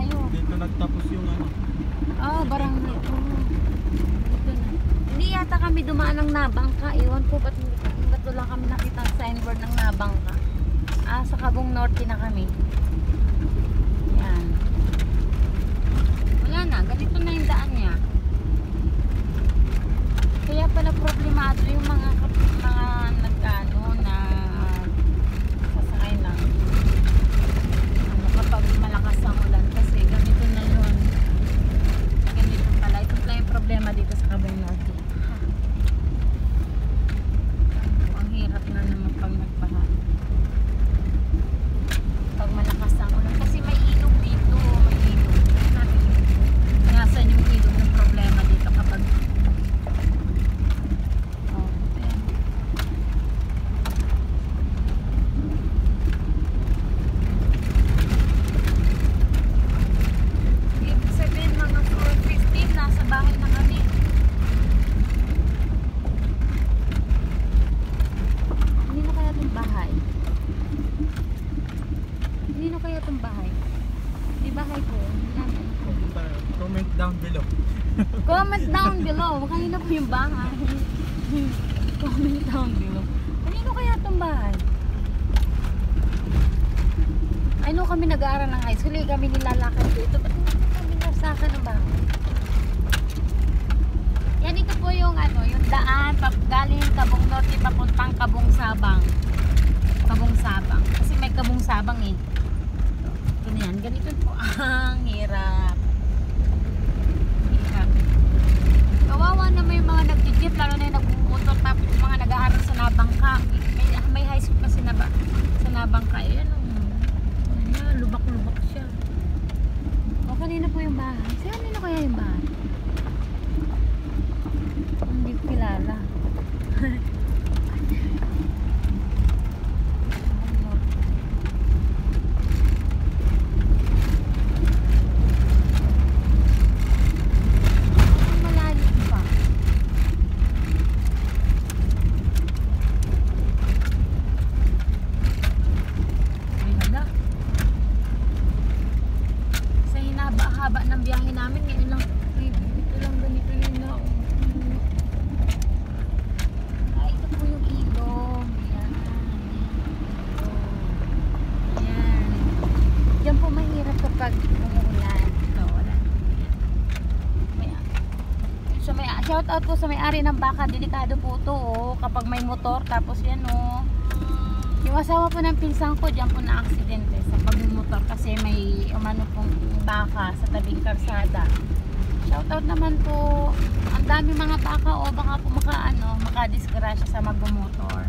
tayo. Dito nagtapos yung ano. Barangay. Dito na. Hindi yata kami dumaan ng Nabangka. Iwan ko ba't lang kami nakita ang signboard ng Nabangka. Sa Cabong Norte na kami. Yan. Wala na. Ganito na yung daan niya. Kaya pala problemado yung mga nagkano na sasakay lang. Kapag malakas ang ulan kasi ganito na yun. Ganito pala. Ito pala yung problema dito sa Cabong Norte. Ang hirap na naman pag nagbaha. Pag malakas ang ulan kasi may ilog dito. May ilog. Nasaan yung ilog ng problema dito kapag comment down below. Kanina po yung bahay. Comment down below. Kanino kaya itong bahay? I know kami nag-aaral ng high school. Kami nilalakad dito. Ba't kami nasakan ng bahay? Yan, ito po yung yung daan. Galing Cabong Norte papuntang Cabong Sabang. Cabong Sabang. Kasi may Cabong Sabang eh. Ito na yan. Ganito po. Ang hirap. Kawawa na may mga nag-jeep, lalo na yung nag-motor, tapos yung mga nag-aaral sa Nabangka. May high school kasi sa Nabangka. Ayan o. Lubak-lubak siya. O, kanina po yung bahay. Kanino kaya yung bahay? Hindi ko kilala. Haba ng biyahe namin ngayon lang. Ito lang ganito yun na. Ito po yung ilog. Yan. Yan. Diyan po mahirap kapag umuulan. Ito, wala. Shout out po sa may-ari ng baka. Delikado po ito kapag may motor. Tapos yan yung asawa po ng pinsang ko diyan po na aksidente sa pagmumotor kasi may umano pong baka sa tabing karsada. Shoutout naman po. Ang dami mga baka baka po makadisgrasya sa magmumotor.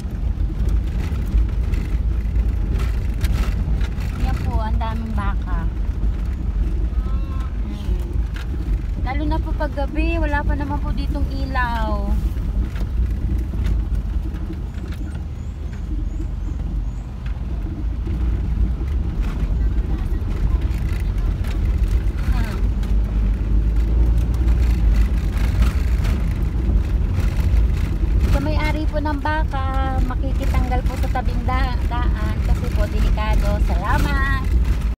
Yan po, ang daming baka. Lalo na po pag gabi, wala pa naman po ditong ilaw. Ng baka makikitanggal po sa tabing daan kasi po delikado. Salamat.